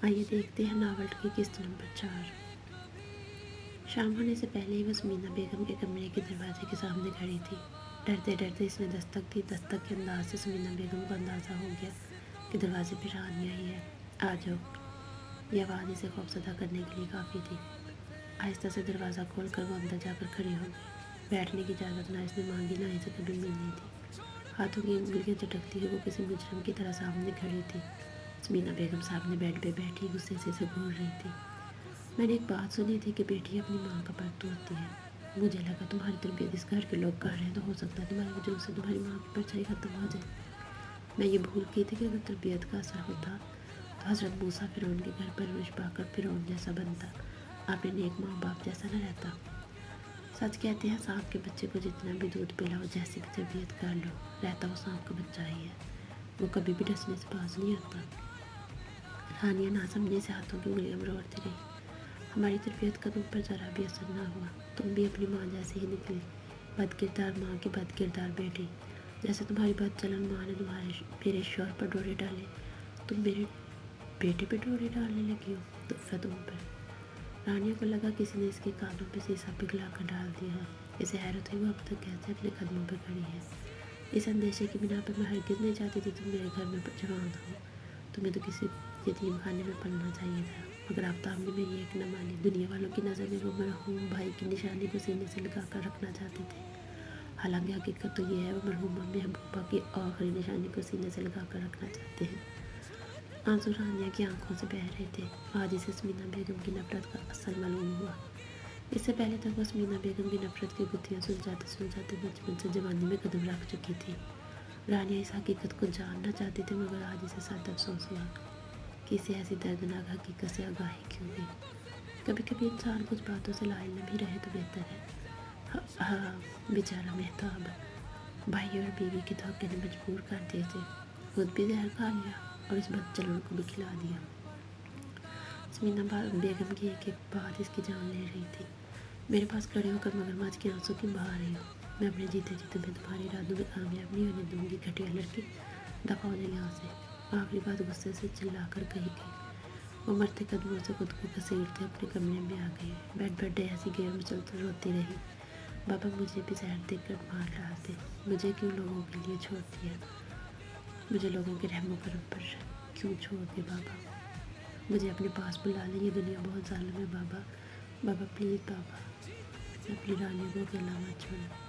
آئیے دیکھتے ہیں ناول کی قسط نمبر 4۔ شام ہونے سے پہلے ہی وہ سمینا بیگم کے کمرے کے دروازے کے سامنے کھڑی تھی۔ ڈرتے ڈرتے اس نے دستک دی۔ دستک کے انداز سے سمینا بیگم کو اندازہ ہو گیا کہ دروازے پہ رانیہ ہی ہے۔ آ جاؤ، یہ آواز اسے خوفزدہ کرنے کے لیے کافی تھی۔ آہستہ سے دروازہ کھول کر وہ اندر جا کر کھڑی ہو گئی۔ بیٹھنے کی اجازت نہ اس نے مانگی، نہ اسے کبھی ملنی تھی۔ ہاتھوں کی انگلیاں چٹکتی ہوئی وہ کسی مجرم کی طرح سامنے کھڑی تھی۔ سمینا بیگم سامنے بیڈ پہ بیٹھی غصے سے اسے گھور رہی تھی۔ میں نے ایک بات سنی تھی کہ بیٹی اپنی ماں کا پرتو ہوتی ہے۔ مجھے لگا تمہاری تربیت اس گھر کے لوگ کر رہے ہیں تو ہو سکتا ہے تمہارے وجود سے تمہاری ماں کی پرچھائی ختم ہو جائے۔ میں یہ بھول گئی تھی کہ اگر تربیت کا اثر ہوتا تو حضرت موسیٰ فرعون کے گھر پرورش پا کر فرعون جیسا بنتا، اپنے نیک ماں باپ جیسا نہ رہتا۔ سچ کہتے ہیں سانپ کے بچے کو جتنا بھی دودھ پلاؤ، جیسی بھی تربیت کر لو، رہتا وہ سانپ کا بچہ ہی ہے، وہ کبھی بھی ڈسنے سے باز نہیں آتا۔ رانیہ نہ سمجھنے سے ہاتھوں کی انگلیاں مروڑتی رہی۔ ہماری تربیت کا تم پر ذرا بھی اثر نہ ہوا، تم بھی اپنی ماں جیسی ہی نکلی، بد کردار ماں کی بد کردار بیٹی۔ جیسے تمہاری بد چلن ماں نے میرے شوہر پر ڈورے ڈالے، تم میرے بیٹے پہ ڈورے ڈالنے لگی ہو۔ تحفہ تم پر۔ رانیہ کو لگا کسی نے اس کے کانوں پہ سیسا پگھلا کر ڈال دیا۔ اسے حیرت ہوئی وہ اب تک کیسے اپنے قدموں پہ کھڑی ہے۔ اس اندیشے کی بنا پر میں ہرگز نہیں چاہتی تھی تم میرے گھر میں جوان ہو، تمہیں تو کسی یتیم خانے میں پلنا چاہیے تھا، مگر آفتاب نے میری ایک نہ مانی۔ دنیا والوں کی نظر میں وہ مرحوم بھائی کی نشانی کو سینے سے لگا کر رکھنا چاہتے تھے، حالانکہ حقیقت تو یہ ہے وہ مرحومہ محبوبہ کی آخری نشانی کو سینے سے لگا کر رکھنا چاہتے ہیں۔ آنسو رانیہ کی آنکھوں سے بہہ رہے تھے۔ آج اسے سمینا بیگم کی نفرت کا اثر معلوم ہوا۔ اس سے پہلے تک وہ سمینا بیگم کی نفرت کی گتھیاں سلجھاتے بچپن سے جوانی میں قدم رکھ چکی تھی۔ رانیہ اس حقیقت کو جاننا چاہتی تھی، مگر آج اسے سخت افسوس ہوا کہ اسے ایسی دردناک حقیقت سے آگاہی کیوں ہوئی۔ کبھی کبھی انسان کچھ باتوں سے لا علم بھی رہے تو بہتر ہے۔ ہاں بیچارہ مہتاب، بھائی اور بیوی کے دھوکے نے مجبور کر دیا تھے، خود بھی زہر کھا لیا اور اس بد چلن کو بھی کھلا دیا۔ سمینا بیگم کی ایک ایک بات اس کی جان لے رہی تھی۔ میرے پاس کھڑے ہو کر مگرمچھ کے آنسوں کیوں بہا رہی ہو؟ میں اپنے جیتے جی تمہیں تمہارے ارادوں میں کامیاب نہیں ہونے دوں گی، گھٹیا لڑکی، دفع ہو جائے یہاں سے۔ آخری بات غصے سے چلا کر کہی گئی۔ وہ مرتے قدموں سے خود کو گھسیٹتے اپنے کمرے میں آ گئے۔ بیڈ پر ایسی گیر مسلسل روتی رہی۔ بابا مجھے بھی زہر دے کر مار ڈالتے، مجھے کیوں لوگوں کے لیے چھوڑ دیا، مجھے لوگوں کے رحم و کرم پر کیوں چھوڑ دے بابا، مجھے اپنے پاس بلا لیں، یہ دنیا بہت ظالم ہے بابا، بابا پلیز بابا، اپنی رانیہ کو اکیلا مت چھوڑیں۔